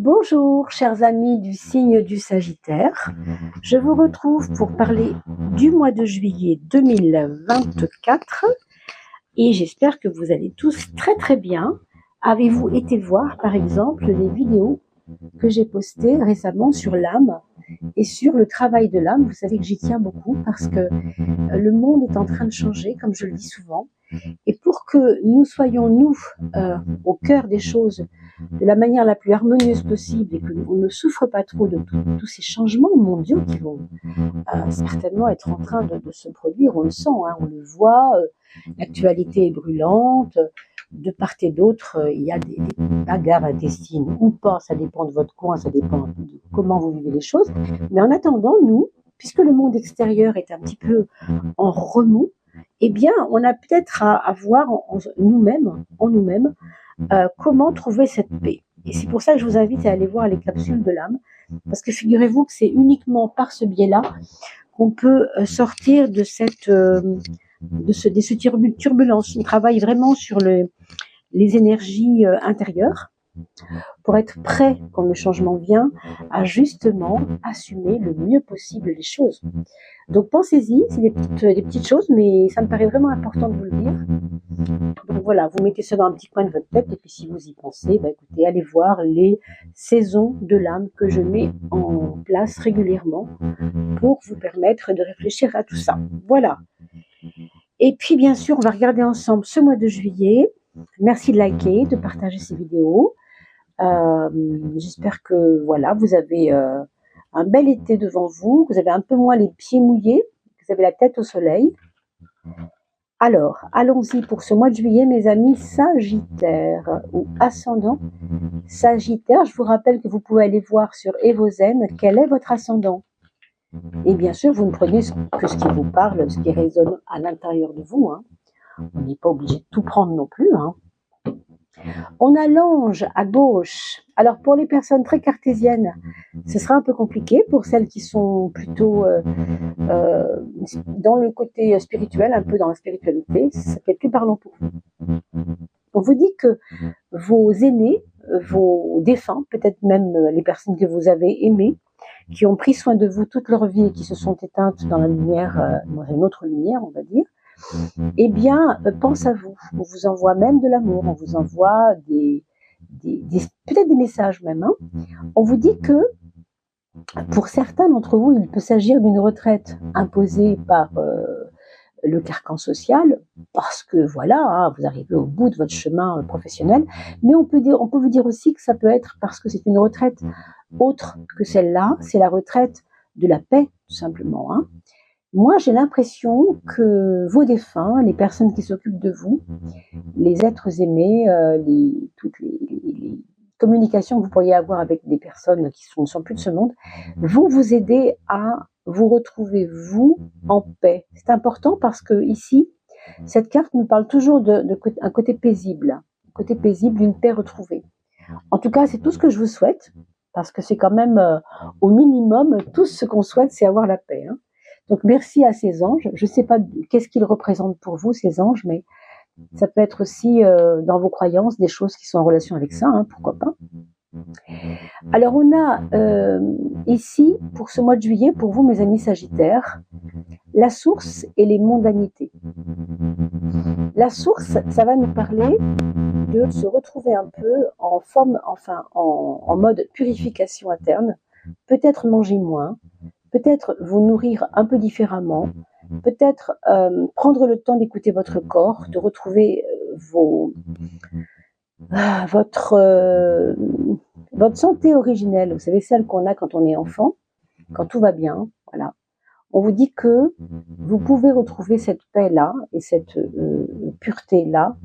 Bonjour, chers amis du signe du Sagittaire. Je vous retrouve pour parler du mois de juillet 2024 et j'espère que vous allez tous très très bien. Avez-vous été voir par exemple les vidéos que j'ai postées récemment sur l'âme et sur le travail de l'âme? Vous savez que j'y tiens beaucoup parce que le monde est en train de changer, comme je le dis souvent. Et pour que nous soyons, nous, au cœur des choses, de la manière la plus harmonieuse possible et que l'on ne souffre pas trop de tous ces changements mondiaux qui vont certainement être en train de se produire, on le sent, hein, on le voit, l'actualité est brûlante, de part et d'autre, il y a des bagarres intestines ou pas, ça dépend de votre coin, ça dépend de comment vous vivez les choses. Mais en attendant, nous, puisque le monde extérieur est un petit peu en remous, eh bien, on a peut-être à voir en nous-mêmes, comment trouver cette paix. Et c'est pour ça que je vous invite à aller voir les capsules de l'âme, parce que figurez-vous que c'est uniquement par ce biais-là qu'on peut sortir de ces turbulences. On travaille vraiment sur les énergies intérieures pour être prêt quand le changement vient à justement assumer le mieux possible les choses. Donc pensez-y, c'est des petites choses, mais ça me paraît vraiment important de vous le dire. Donc voilà, vous mettez ça dans un petit coin de votre tête, et puis si vous y pensez, écoutez, allez voir les saisons de l'âme que je mets en place régulièrement pour vous permettre de réfléchir à tout ça. Voilà. Et puis bien sûr, on va regarder ensemble ce mois de juillet. Merci de liker, de partager ces vidéos. J'espère que voilà, vous avez un bel été devant vous, vous avez un peu moins les pieds mouillés, vous avez la tête au soleil. Alors, allons-y pour ce mois de juillet, mes amis Sagittaires ou ascendant Sagittaire. Je vous rappelle que vous pouvez aller voir sur Evozen quel est votre ascendant. Et bien sûr, vous ne prenez que ce qui vous parle, ce qui résonne à l'intérieur de vous. Hein. On n'est pas obligé de tout prendre non plus. Hein. On a l'ange à gauche. Alors pour les personnes très cartésiennes, ce sera un peu compliqué. Pour celles qui sont plutôt dans le côté spirituel, un peu dans la spiritualité, ça peut être plus parlant pour vous. On vous dit que vos aînés, vos défunts, peut-être même les personnes que vous avez aimées, qui ont pris soin de vous toute leur vie et qui se sont éteintes dans la lumière, dans une autre lumière, on va dire, eh bien, pense à vous. On vous envoie même de l'amour, on vous envoie peut-être des messages même. Hein. On vous dit que pour certains d'entre vous, il peut s'agir d'une retraite imposée par le carcan social, parce que voilà, hein, vous arrivez au bout de votre chemin professionnel, mais on peut vous dire aussi que ça peut être parce que c'est une retraite autre que celle-là, c'est la retraite de la paix, tout simplement. Hein. Moi, j'ai l'impression que vos défunts, les personnes qui s'occupent de vous, les êtres aimés, toutes les communications que vous pourriez avoir avec des personnes qui ne sont plus de ce monde, vont vous aider à vous retrouver, vous, en paix. C'est important parce que ici, cette carte nous parle toujours d'un côté paisible, d'une paix retrouvée. En tout cas, c'est tout ce que je vous souhaite, parce que c'est quand même, au minimum, tout ce qu'on souhaite, c'est avoir la paix. Hein. Donc merci à ces anges. Je ne sais pas qu'est-ce qu'ils représentent pour vous, ces anges, mais ça peut être aussi dans vos croyances des choses qui sont en relation avec ça, hein, pourquoi pas. Alors on a ici, pour ce mois de juillet, pour vous mes amis Sagittaires, la source et les mondanités. La source, ça va nous parler de se retrouver un peu en forme, enfin en mode purification interne, peut-être manger moins, peut-être vous nourrir un peu différemment, peut-être prendre le temps d'écouter votre corps, de retrouver votre santé originelle, vous savez, celle qu'on a quand on est enfant, quand tout va bien, voilà. On vous dit que vous pouvez retrouver cette paix-là et cette pureté-là,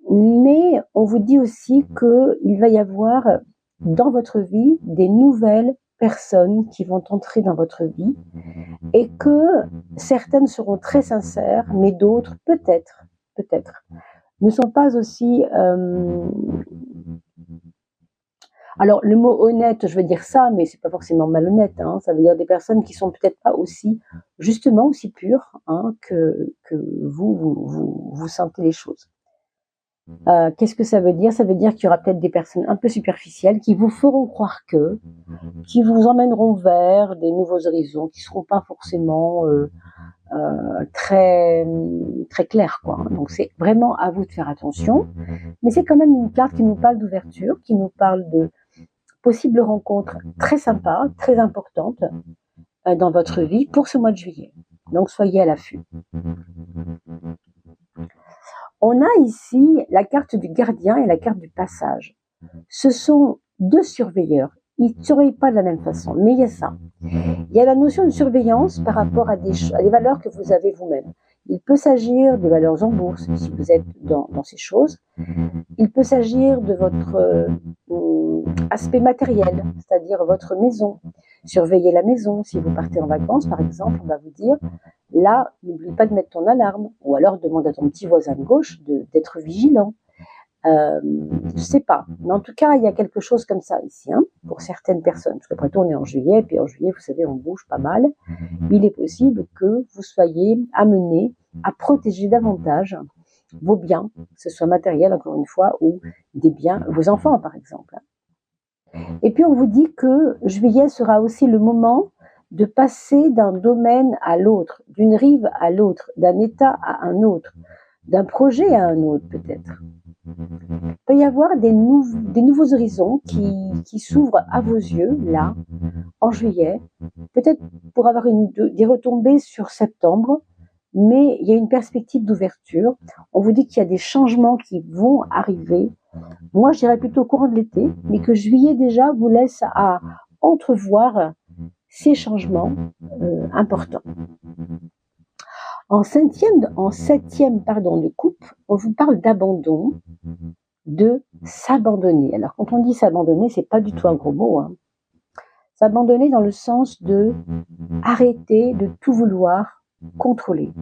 mais on vous dit aussi qu'il va y avoir dans votre vie des nouvelles personnes qui vont entrer dans votre vie et que certaines seront très sincères, mais d'autres peut-être, ne sont pas aussi... Alors le mot honnête, je veux dire ça, mais c'est pas forcément malhonnête. Hein, ça veut dire des personnes qui sont peut-être pas aussi, justement aussi pures, hein, que vous sentez les choses. Qu'est-ce que ça veut dire? Ça veut dire qu'il y aura peut-être des personnes un peu superficielles qui vous feront croire qui vous emmèneront vers des nouveaux horizons qui ne seront pas forcément très, très clairs, quoi. Donc c'est vraiment à vous de faire attention. Mais c'est quand même une carte qui nous parle d'ouverture, qui nous parle de possibles rencontres très sympas, très importantes dans votre vie pour ce mois de juillet. Donc soyez à l'affût. On a ici la carte du gardien et la carte du passage. Ce sont deux surveilleurs. Ils ne surveillent pas de la même façon, mais il y a ça. Il y a la notion de surveillance par rapport à des valeurs que vous avez vous-même. Il peut s'agir des valeurs en bourse, si vous êtes dans ces choses. Il peut s'agir de votre aspect matériel, c'est-à-dire votre maison. Surveillez la maison. Si vous partez en vacances, par exemple, on va vous dire, là, n'oublie pas de mettre ton alarme. Ou alors, demande à ton petit voisin de gauche d'être vigilant. Je sais pas, mais en tout cas, il y a quelque chose comme ça ici, hein, pour certaines personnes. Parce qu'après tout, on est en juillet, puis en juillet, vous savez, on bouge pas mal. Il est possible que vous soyez amené à protéger davantage vos biens, que ce soit matériel, encore une fois, ou des biens, vos enfants, par exemple. Et puis, on vous dit que juillet sera aussi le moment de passer d'un domaine à l'autre, d'une rive à l'autre, d'un état à un autre, d'un projet à un autre, peut-être. Il peut y avoir des nouveaux horizons qui s'ouvrent à vos yeux, là, en juillet, peut-être pour avoir des retombées sur septembre, mais il y a une perspective d'ouverture. On vous dit qu'il y a des changements qui vont arriver. Moi, je dirais plutôt au courant de l'été, mais que juillet déjà vous laisse à entrevoir ces changements importants. En septième de coupe, on vous parle d'abandon, de s'abandonner. Alors, quand on dit s'abandonner, c'est pas du tout un gros mot, hein. S'abandonner dans le sens de arrêter de tout vouloir contrôler.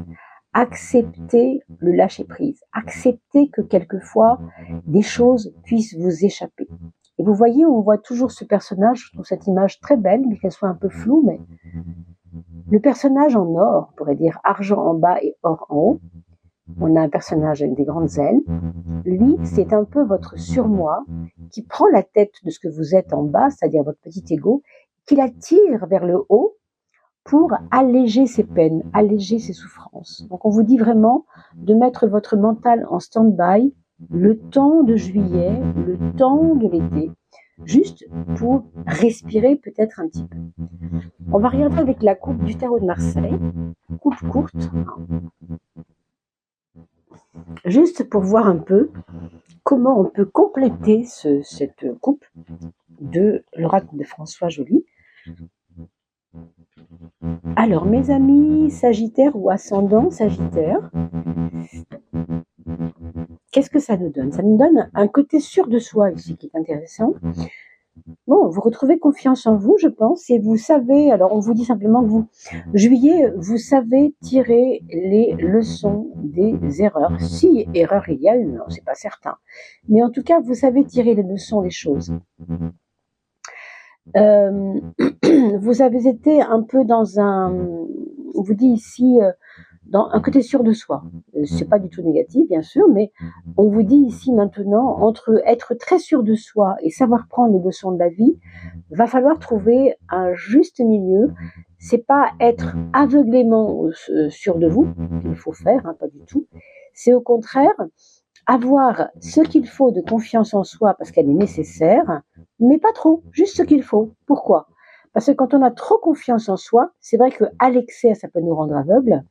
Accepter le lâcher-prise. Accepter que quelquefois, des choses puissent vous échapper. Et vous voyez, on voit toujours ce personnage, je trouve cette image très belle, mais qu'elle soit un peu floue, mais le personnage en or, on pourrait dire argent en bas et or en haut. On a un personnage avec des grandes ailes. Lui, c'est un peu votre surmoi qui prend la tête de ce que vous êtes en bas, c'est-à-dire votre petit ego, qui la tire vers le haut pour alléger ses peines, alléger ses souffrances. Donc on vous dit vraiment de mettre votre mental en stand-by le temps de juillet, le temps de l'été, juste pour respirer peut-être un petit peu. On va regarder avec la coupe du tarot de Marseille, coupe courte, juste pour voir un peu comment on peut compléter cette coupe de l'oracle de François Joly. Alors, mes amis Sagittaire ou ascendant Sagittaire, qu'est-ce que ça nous donne? Ça nous donne un côté sûr de soi ici qui est intéressant. Bon, vous retrouvez confiance en vous, je pense, et vous savez, alors on vous dit simplement que vous, juillet, vous savez tirer les leçons des erreurs. Si erreur il y a une, c'est pas certain. Mais en tout cas, vous savez tirer les leçons des choses. Vous avez été un peu dans on vous dit ici, dans un côté sûr de soi. C'est pas du tout négatif, bien sûr, mais on vous dit ici maintenant, entre être très sûr de soi et savoir prendre les leçons de la vie, va falloir trouver un juste milieu. C'est pas être aveuglément sûr de vous qu'il faut faire, hein, pas du tout. C'est au contraire avoir ce qu'il faut de confiance en soi parce qu'elle est nécessaire, mais pas trop, juste ce qu'il faut. Pourquoi? Parce que quand on a trop confiance en soi, c'est vrai qu'à l'excès, ça peut nous rendre aveugles,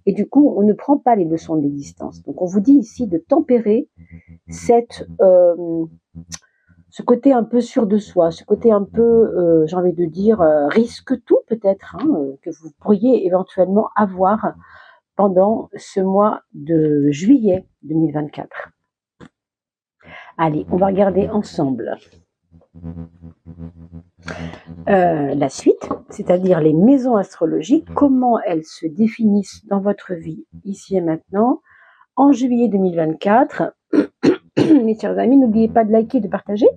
et du coup, on ne prend pas les leçons de l'existence. Donc, on vous dit ici de tempérer ce côté un peu sûr de soi, ce côté un peu, j'ai envie de dire, risque tout peut-être, hein, que vous pourriez éventuellement avoir pendant ce mois de juillet 2024. Allez, on va regarder ensemble la suite, c'est-à-dire les maisons astrologiques, comment elles se définissent dans votre vie ici et maintenant, en juillet 2024. Mes chers amis, n'oubliez pas de liker et de partager.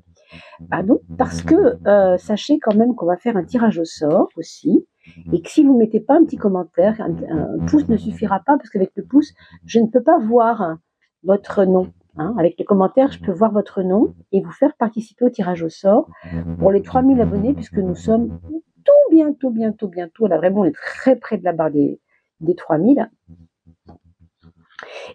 Pardon, parce que sachez quand même qu'on va faire un tirage au sort aussi, et que si vous ne mettez pas un petit commentaire, un pouce ne suffira pas, parce qu'avec le pouce, je ne peux pas voir votre nom. Hein. Avec les commentaires, je peux voir votre nom et vous faire participer au tirage au sort pour les 3000 abonnés, puisque nous sommes bientôt. Là, vraiment, on est très près de la barre des 3000.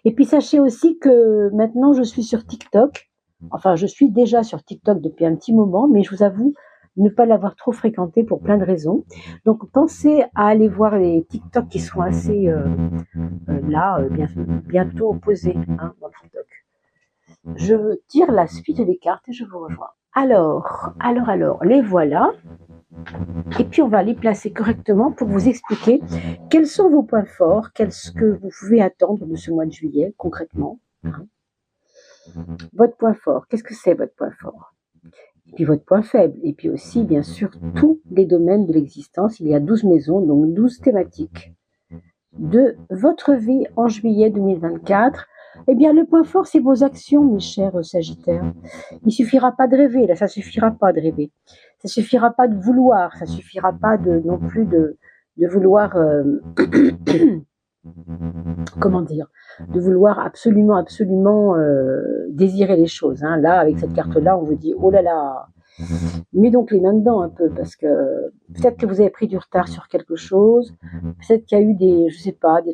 Et puis, sachez aussi que maintenant, je suis sur TikTok. Enfin, je suis déjà sur TikTok depuis un petit moment, mais je vous avoue ne pas l'avoir trop fréquenté pour plein de raisons. Donc, pensez à aller voir les TikTok qui sont assez bientôt posés dans TikTok. Je tire la suite des cartes et je vous rejoins. Alors, les voilà. Et puis, on va les placer correctement pour vous expliquer quels sont vos points forts, qu'est-ce que vous pouvez attendre de ce mois de juillet, concrètement. Votre point fort, qu'est-ce que c'est votre point fort? Et puis votre point faible, et puis aussi, bien sûr, tous les domaines de l'existence. Il y a 12 maisons, donc 12 thématiques de votre vie en juillet 2024. Eh bien, le point fort, c'est vos actions, mes chers Sagittaires. Il suffira pas de rêver, là, ça suffira pas de rêver. Ça suffira pas de vouloir, ça suffira pas non plus de vouloir, comment dire, de vouloir absolument désirer les choses. Hein. Là, avec cette carte-là, on vous dit, oh là là, mets donc les mains dedans un peu, parce que peut-être que vous avez pris du retard sur quelque chose, peut-être qu'il y a eu des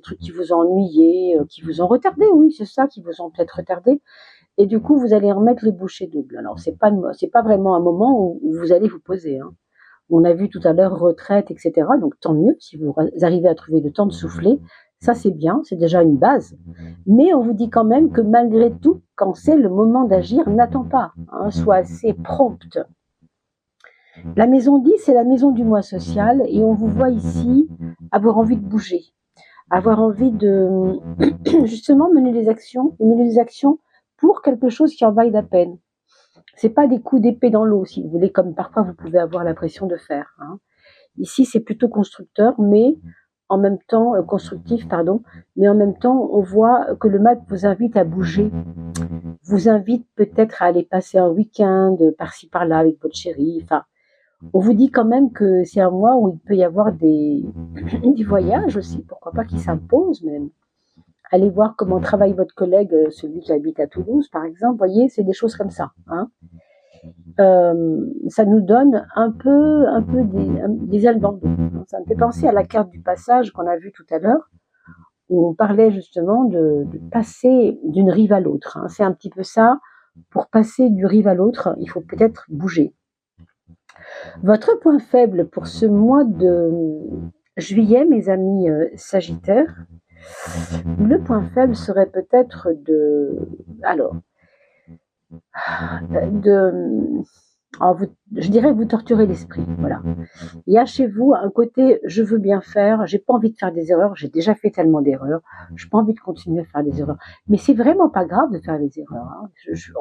trucs qui vous ont ennuyé, qui vous ont retardé, oui, c'est ça, qui vous ont peut-être retardé, et du coup, vous allez remettre les bouchées doubles. Alors, c'est pas vraiment un moment où vous allez vous poser, hein. On a vu tout à l'heure retraite, etc. Donc, tant mieux, si vous arrivez à trouver le temps de souffler, ça c'est bien, c'est déjà une base. Mais on vous dit quand même que malgré tout, quand c'est le moment d'agir, n'attends pas, hein, sois assez prompte. La maison 10, c'est la maison du mois social, et on vous voit ici avoir envie de bouger, avoir envie de justement mener des actions pour quelque chose qui en vaille la peine. C'est pas des coups d'épée dans l'eau, si vous voulez, comme parfois vous pouvez avoir l'impression de faire. Hein. Ici, c'est plutôt constructeur, mais en même temps constructif, mais en même temps, on voit que le mat vous invite à bouger, vous invite peut-être à aller passer un week-end par-ci par-là avec votre chérie. Enfin, on vous dit quand même que c'est un mois où il peut y avoir des voyages aussi, pourquoi pas, qui s'imposent même. Allez voir comment travaille votre collègue, celui qui habite à Toulouse, par exemple. Vous voyez, c'est des choses comme ça. Hein. Ça nous donne un peu des ailes dans le dos. Ça me fait penser à la carte du passage qu'on a vue tout à l'heure, où on parlait justement de passer d'une rive à l'autre. Hein. C'est un petit peu ça. Pour passer d'une rive à l'autre, il faut peut-être bouger. Votre point faible pour ce mois de juillet, mes amis Sagittaires, le point faible serait peut-être je dirais vous torturez l'esprit, voilà. Il y a chez vous un côté je veux bien faire, j'ai pas envie de faire des erreurs, j'ai déjà fait tellement d'erreurs, j'ai pas envie de continuer à faire des erreurs. Mais c'est vraiment pas grave de faire des erreurs. Hein. Ce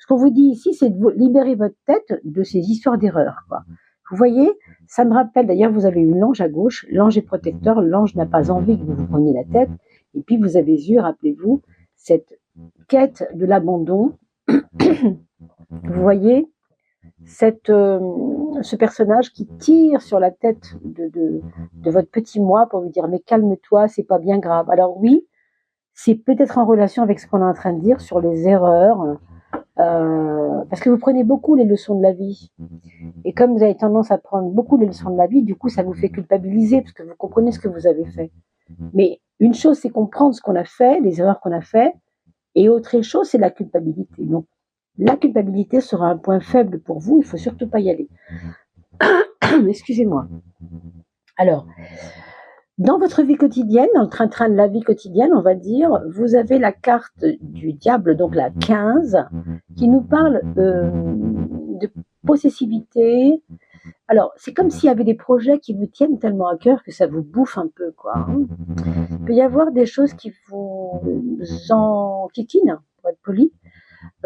qu'on vous dit ici, c'est de libérer votre tête de ces histoires d'erreurs, quoi. Vous voyez, ça me rappelle, d'ailleurs, vous avez eu l'ange à gauche, l'ange est protecteur, l'ange n'a pas envie que vous vous preniez la tête, et puis vous avez eu, rappelez-vous, cette quête de l'abandon. Vous voyez, ce personnage qui tire sur la tête de votre petit moi pour lui dire mais calme-toi, c'est pas bien grave. Alors oui, c'est peut-être en relation avec ce qu'on est en train de dire sur les erreurs, parce que vous prenez beaucoup les leçons de la vie. Et comme vous avez tendance à prendre beaucoup les leçons de la vie, du coup ça vous fait culpabiliser parce que vous comprenez ce que vous avez fait. Mais une chose c'est comprendre ce qu'on a fait, les erreurs qu'on a fait, et autre chose c'est la culpabilité. Donc la culpabilité sera un point faible pour vous, il ne faut surtout pas y aller. Excusez-moi. Alors, dans votre vie quotidienne, dans le train-train de la vie quotidienne, on va dire, vous avez la carte du diable, donc la 15, qui nous parle de possessivité. Alors, c'est comme s'il y avait des projets qui vous tiennent tellement à cœur que ça vous bouffe un peu, quoi. Hein. Il peut y avoir des choses qui vous enquiquinent, pour être poli,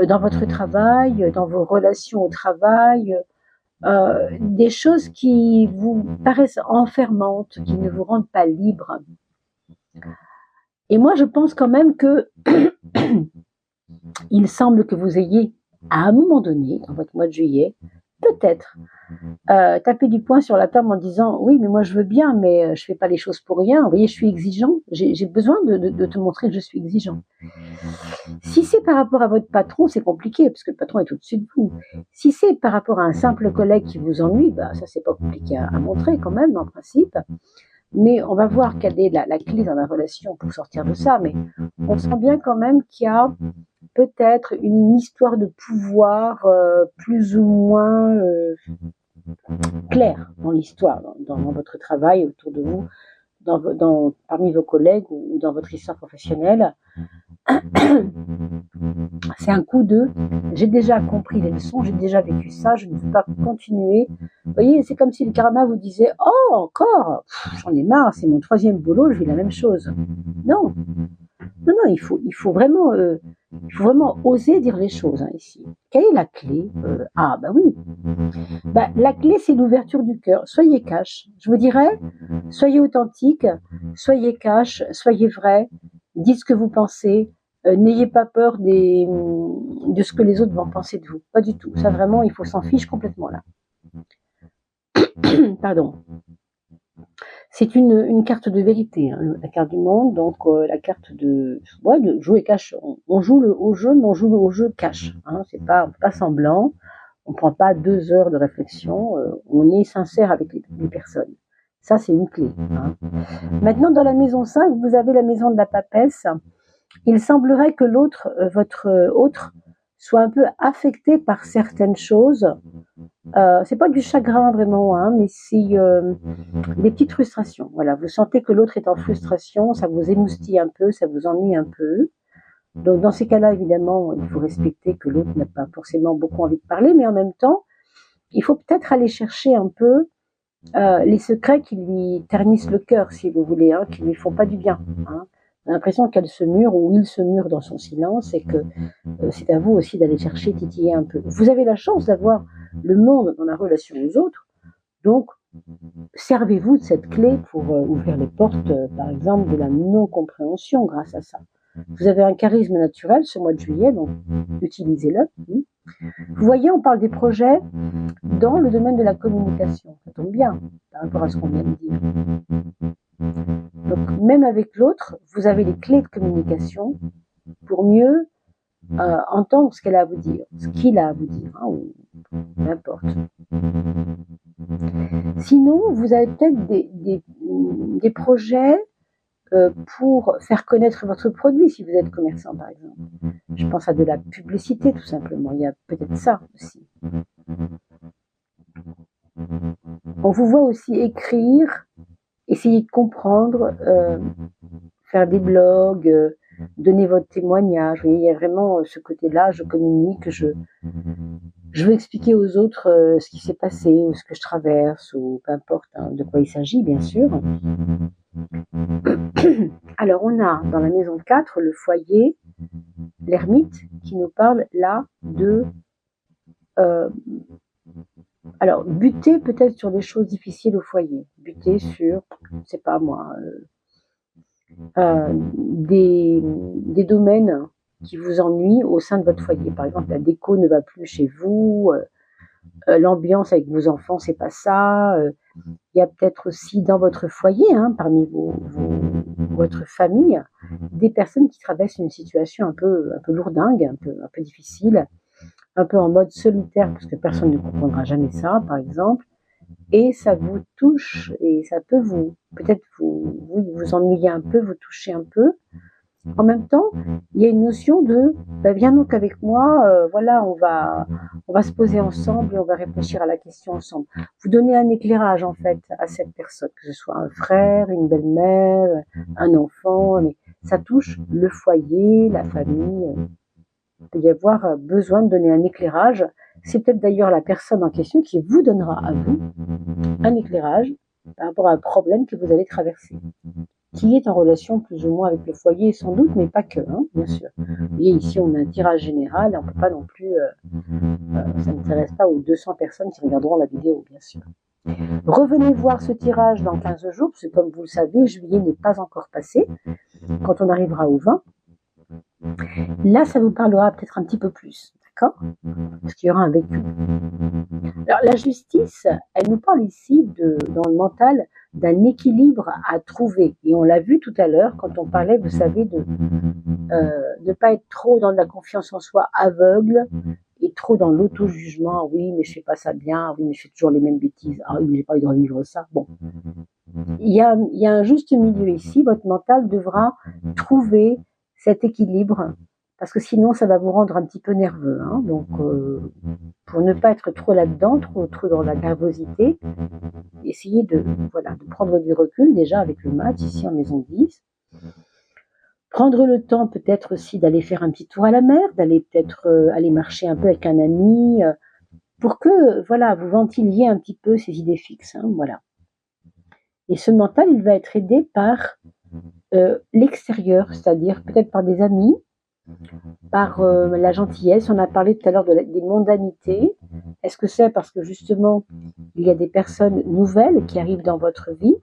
dans votre travail, dans vos relations au travail, des choses qui vous paraissent enfermantes, qui ne vous rendent pas libre. Et moi, je pense quand même que il semble que vous ayez, à un moment donné, dans votre mois de juillet, peut-être taper du poing sur la table en disant oui mais moi je veux bien mais je fais pas les choses pour rien, vous voyez je suis exigeant, j'ai besoin de te montrer que je suis exigeant. Si c'est par rapport à votre patron, c'est compliqué parce que le patron est au-dessus de vous. Si c'est par rapport à un simple collègue qui vous ennuie, bah ça c'est pas compliqué à montrer quand même en principe. Mais on va voir quelle est la clé dans la relation pour sortir de ça. Mais on sent bien quand même qu'il y a peut-être une histoire de pouvoir plus ou moins claire dans l'histoire, dans votre travail autour de vous, parmi vos collègues ou dans votre histoire professionnelle. C'est un coup de j'ai déjà compris les leçons, j'ai déjà vécu ça, je ne veux pas continuer. Vous voyez, c'est comme si le karma vous disait oh encore, j'en ai marre, c'est mon 3e boulot, je vis la même chose. Non, il faut vraiment oser dire les choses ici. Quelle est la clé? Ah bah oui, la clé c'est l'ouverture du cœur. Soyez cash, je vous dirais, soyez authentique, soyez cash, soyez vrai, dites ce que vous pensez. N'ayez pas peur de ce que les autres vont penser de vous. Pas du tout. Ça vraiment, il faut s'en fiche complètement là. Pardon. C'est une carte de vérité, hein, la carte du monde. Donc la carte de jouer cash. On joue au jeu, mais on joue au jeu cash. Hein, c'est pas semblant. On prend pas 2 heures de réflexion. On est sincère avec les personnes. Ça, c'est une clé. Hein. Maintenant, dans la maison 5, vous avez la maison de la papesse. Il semblerait que l'autre, votre autre, soit un peu affecté par certaines choses. C'est pas du chagrin vraiment, hein, mais c'est des petites frustrations. Voilà, vous sentez que l'autre est en frustration, ça vous émoustille un peu, ça vous ennuie un peu. Donc dans ces cas-là, évidemment, il faut respecter que l'autre n'a pas forcément beaucoup envie de parler, mais en même temps, il faut peut-être aller chercher un peu les secrets qui lui ternissent le cœur, si vous voulez, hein, qui lui font pas du bien. Hein. On a l'impression qu'elle se mure ou il se mure dans son silence et que c'est à vous aussi d'aller chercher, titiller un peu. Vous avez la chance d'avoir le monde dans la relation aux autres, donc servez-vous de cette clé pour ouvrir les portes, par exemple, de la non-compréhension grâce à ça. Vous avez un charisme naturel ce mois de juillet, donc utilisez-le. Vous voyez, on parle des projets dans le domaine de la communication. Ça tombe bien par rapport à ce qu'on vient de dire. Donc, même avec l'autre, vous avez les clés de communication pour mieux entendre ce qu'elle a à vous dire, ce qu'il a à vous dire, hein, ou n'importe. Sinon, vous avez peut-être des projets pour faire connaître votre produit, si vous êtes commerçant, par exemple. Je pense à de la publicité, tout simplement. Il y a peut-être ça aussi. On vous voit aussi écrire, essayer de comprendre, faire des blogs, donner votre témoignage. Vous voyez, il y a vraiment ce côté-là, je communique, je veux expliquer aux autres ce qui s'est passé, ou ce que je traverse, ou peu importe hein, de quoi il s'agit, bien sûr. Alors, on a dans la maison 4 le foyer, l'ermite, qui nous parle là de... alors, buter peut-être sur des choses difficiles au foyer. Buter sur, je ne sais pas moi, des domaines qui vous ennuient au sein de votre foyer. Par exemple, la déco ne va plus chez vous, l'ambiance avec vos enfants, c'est pas ça. Il y a peut-être aussi dans votre foyer, hein, parmi votre famille, des personnes qui traversent une situation un peu lourdingue, un peu difficile, un peu en mode solitaire, parce que personne ne comprendra jamais ça, par exemple. Et ça vous touche, et ça peut peut-être vous ennuyer un peu, vous toucher un peu. En même temps, il y a une notion de viens donc avec moi, voilà, on va se poser ensemble et on va réfléchir à la question ensemble. Vous donnez un éclairage en fait à cette personne, que ce soit un frère, une belle-mère, un enfant, mais ça touche le foyer, la famille. Il peut y avoir besoin de donner un éclairage. C'est peut-être d'ailleurs la personne en question qui vous donnera à vous un éclairage par rapport à un problème que vous allez traverser, qui est en relation plus ou moins avec le foyer sans doute, mais pas que, hein, bien sûr. Et ici, on a un tirage général, on ne peut pas non plus, ça ne s'intéresse pas aux 200 personnes qui regarderont la vidéo, bien sûr. Revenez voir ce tirage dans 15 jours, parce que comme vous le savez, juillet n'est pas encore passé. Quand on arrivera au 20, là, ça vous parlera peut-être un petit peu plus. d'accord? Parce qu'il y aura un vécu. Alors la justice, elle nous parle ici, dans le mental, d'un équilibre à trouver. Et on l'a vu tout à l'heure quand on parlait, vous savez, de ne pas être trop dans de la confiance en soi aveugle et trop dans l'auto-jugement. Oui, mais je fais pas ça bien. Oui, mais je fais toujours les mêmes bêtises. Ah oui, mais j'ai pas envie de revivre ça. Bon. Il y a un juste milieu ici. Votre mental devra trouver cet équilibre parce que sinon, ça va vous rendre un petit peu nerveux. Hein. Donc, pour ne pas être trop là-dedans, trop dans la nervosité, essayez de prendre du recul déjà avec le mat ici en maison 10. Prendre le temps peut-être aussi d'aller faire un petit tour à la mer, d'aller peut-être aller marcher un peu avec un ami, pour que vous ventiliez un petit peu ces idées fixes. Hein, voilà. Et ce mental, il va être aidé par l'extérieur, c'est-à-dire peut-être par des amis, par la gentillesse. On a parlé tout à l'heure des mondanités. Est-ce que c'est parce que justement, il y a des personnes nouvelles qui arrivent dans votre vie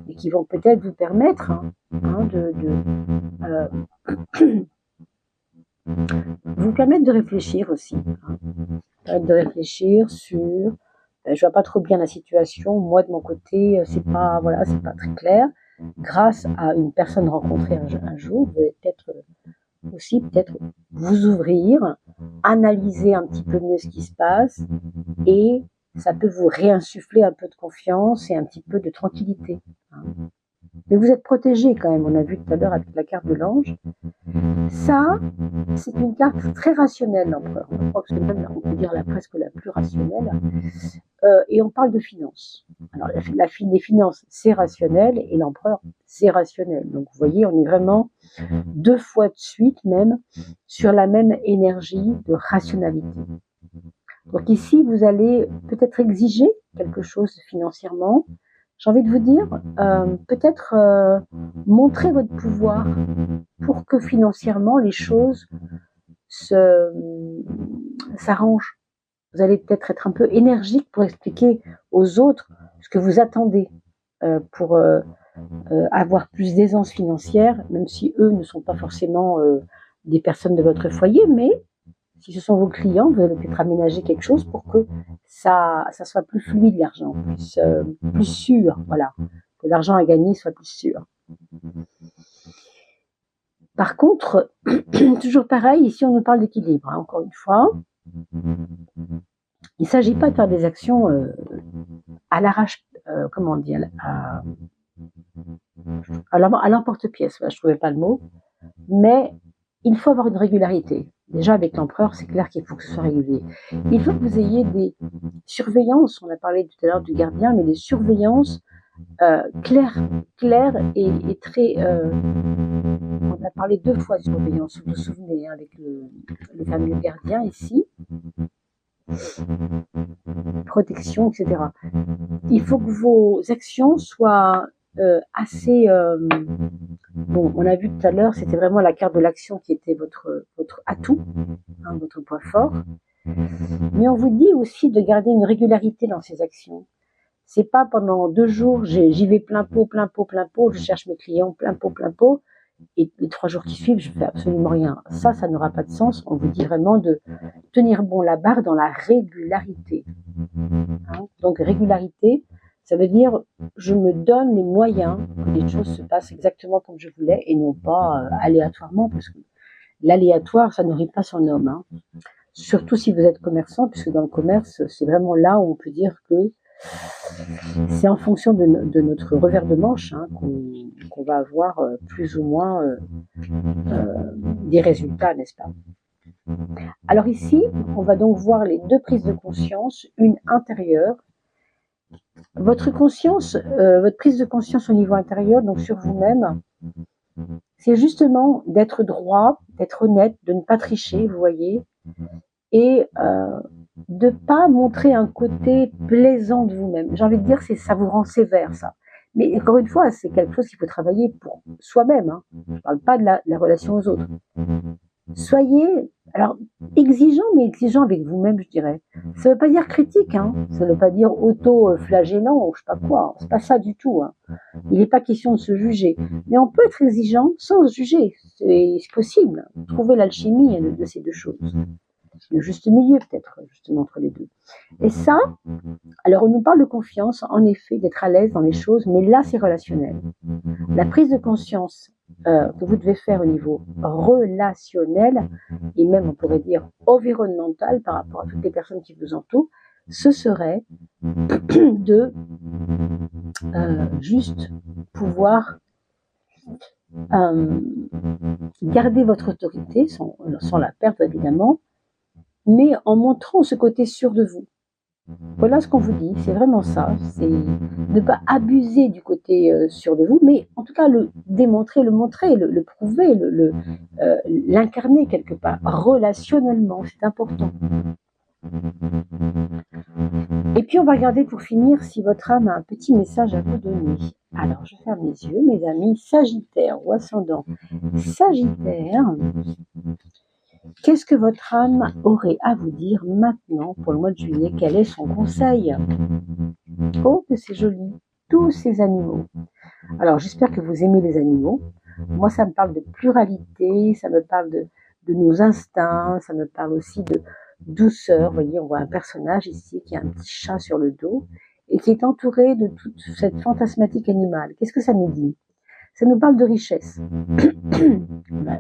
et qui vont peut-être vous permettre vous permettre de réfléchir aussi. De réfléchir sur je vois pas trop bien la situation, moi de mon côté, c'est pas très clair. Grâce à une personne rencontrée un jour, vous allez peut-être vous ouvrir, analyser un petit peu mieux ce qui se passe et ça peut vous réinsuffler un peu de confiance et un petit peu de tranquillité. Mais vous êtes protégé quand même, on a vu tout à l'heure avec la carte de l'ange. Ça, c'est une carte très rationnelle, l'empereur. Je crois que c'est même, on peut dire, presque la plus rationnelle. Et on parle de finances. Alors, les finances, c'est rationnel, et l'empereur, c'est rationnel. Donc, vous voyez, on est vraiment 2 fois de suite même sur la même énergie de rationalité. Donc ici, vous allez peut-être exiger quelque chose financièrement. J'ai envie de vous dire, peut-être montrer votre pouvoir pour que financièrement les choses s'arrangent. Vous allez peut-être être un peu énergique pour expliquer aux autres ce que vous attendez pour avoir plus d'aisance financière, même si eux ne sont pas forcément des personnes de votre foyer, mais si ce sont vos clients, vous allez peut-être aménager quelque chose pour que ça soit plus fluide, l'argent, plus sûr, voilà, que l'argent à gagner soit plus sûr. Par contre, toujours pareil, ici on nous parle d'équilibre, hein, encore une fois. Il ne s'agit pas de faire des actions à l'arrache, comment dire, à l'emporte-pièce, je ne trouvais pas le mot, mais il faut avoir une régularité. Déjà, avec l'empereur, c'est clair qu'il faut que ce soit régulier. Il faut que vous ayez des surveillances, on a parlé tout à l'heure du gardien, mais des surveillances claires et très... on a parlé 2 fois de surveillance, vous vous souvenez, hein, avec le fameux gardien ici. Protection, etc. Il faut que vos actions soient assez... bon, on a vu tout à l'heure, c'était vraiment la carte de l'action qui était votre atout, hein, votre point fort. Mais on vous dit aussi de garder une régularité dans ces actions. C'est pas pendant 2 jours, j'y vais plein pot, je cherche mes clients plein pot, et les 3 jours qui suivent, je fais absolument rien. Ça n'aura pas de sens. On vous dit vraiment de tenir bon la barre dans la régularité. Hein, donc régularité, ça veut dire je me donne les moyens que les choses se passent exactement comme je voulais et non pas aléatoirement, parce que l'aléatoire, ça nourrit pas son homme. Hein. Surtout si vous êtes commerçant, puisque dans le commerce, c'est vraiment là où on peut dire que c'est en fonction de notre revers de manche hein, qu'on va avoir plus ou moins des résultats, n'est-ce pas? Alors ici, on va donc voir les 2 prises de conscience, une intérieure. Votre conscience, votre prise de conscience au niveau intérieur, donc sur vous-même, c'est justement d'être droit, d'être honnête, de ne pas tricher, vous voyez, et de ne pas montrer un côté plaisant de vous-même. J'ai envie de dire, ça vous rend sévère, ça. Mais encore une fois, c'est quelque chose qu'il faut travailler pour soi-même. Hein. Je ne parle pas de la relation aux autres. Soyez, alors, exigeant, mais exigeant avec vous-même, je dirais. Ça ne veut pas dire critique, hein. Ça ne veut pas dire auto-flagellant ou je ne sais pas quoi. C'est pas ça du tout. Hein. Il n'est pas question de se juger. Mais on peut être exigeant sans se juger. C'est possible. Trouver l'alchimie de ces 2 choses. le juste milieu peut-être, justement entre les deux. Et ça, alors on nous parle de confiance, en effet, d'être à l'aise dans les choses, mais là c'est relationnel. La prise de conscience que vous devez faire au niveau relationnel, et même on pourrait dire environnemental par rapport à toutes les personnes qui vous entourent, ce serait de juste pouvoir garder votre autorité, sans la perdre évidemment, mais en montrant ce côté sûr de vous. Voilà ce qu'on vous dit, c'est vraiment ça, c'est ne pas abuser du côté sûr de vous, mais en tout cas le démontrer, le montrer, le prouver, l'incarner quelque part, relationnellement, c'est important. Et puis on va regarder pour finir si votre âme a un petit message à vous donner. Alors je ferme les yeux, mes amis, Sagittaire ou ascendant Sagittaire. Qu'est-ce que votre âme aurait à vous dire maintenant pour le mois de juillet? Quel est son conseil? Oh, que c'est joli, tous ces animaux. Alors, j'espère que vous aimez les animaux. Moi, ça me parle de pluralité, ça me parle de nos instincts, ça me parle aussi de douceur. Vous voyez, on voit un personnage ici qui a un petit chat sur le dos et qui est entouré de toute cette fantasmatique animale. Qu'est-ce que ça nous dit? Ça nous parle de richesse.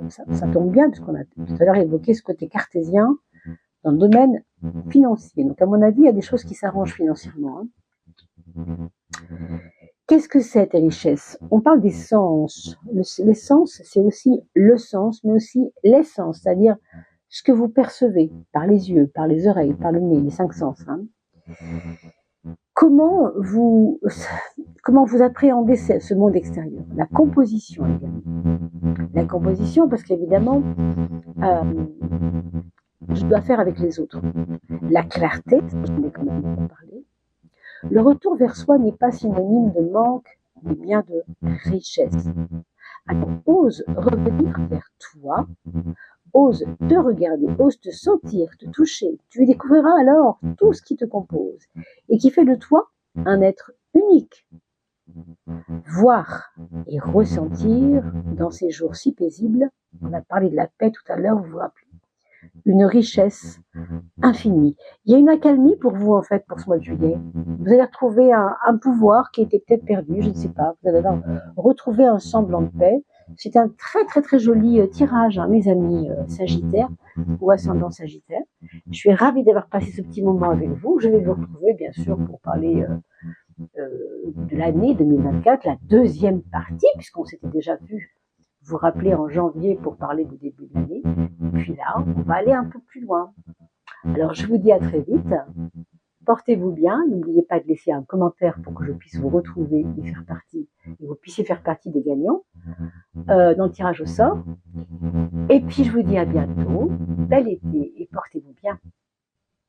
Ça tombe bien, puisqu'on a tout à l'heure évoqué ce côté cartésien dans le domaine financier. Donc, à mon avis, il y a des choses qui s'arrangent financièrement. Qu'est-ce que c'est, la richesse? On parle des sens. Les sens, c'est aussi le sens, mais aussi l'essence, c'est-à-dire ce que vous percevez par les yeux, par les oreilles, par le nez, les 5 sens. Comment vous appréhendez ce monde extérieur? La composition également. La composition, parce qu'évidemment, je dois faire avec les autres. La clarté, j'en ai quand même beaucoup parlé. Le retour vers soi n'est pas synonyme de manque, mais bien de richesse. Alors, ose revenir vers toi, ose te regarder, ose te sentir, te toucher. Tu découvriras alors tout ce qui te compose et qui fait de toi un être unique. Voir et ressentir dans ces jours si paisibles, on a parlé de la paix tout à l'heure, vous vous rappelez, une richesse infinie. Il y a une accalmie pour vous en fait pour ce mois de juillet. Vous allez retrouver un pouvoir qui était peut-être perdu, je ne sais pas. Vous allez retrouver un semblant de paix. C'est un très très très joli tirage, mes amis Sagittaires ou ascendant Sagittaire. Je suis ravie d'avoir passé ce petit moment avec vous. Je vais vous retrouver bien sûr pour parler de l'année 2024, la deuxième partie, puisqu'on s'était déjà vu, vous rappelez, en janvier pour parler du début de l'année. Puis là, on va aller un peu plus loin. Alors je vous dis à très vite. Portez-vous bien, n'oubliez pas de laisser un commentaire pour que je puisse vous retrouver et faire partie, et vous puissiez faire partie des gagnants dans le tirage au sort. Et puis je vous dis à bientôt, bel été et portez-vous bien.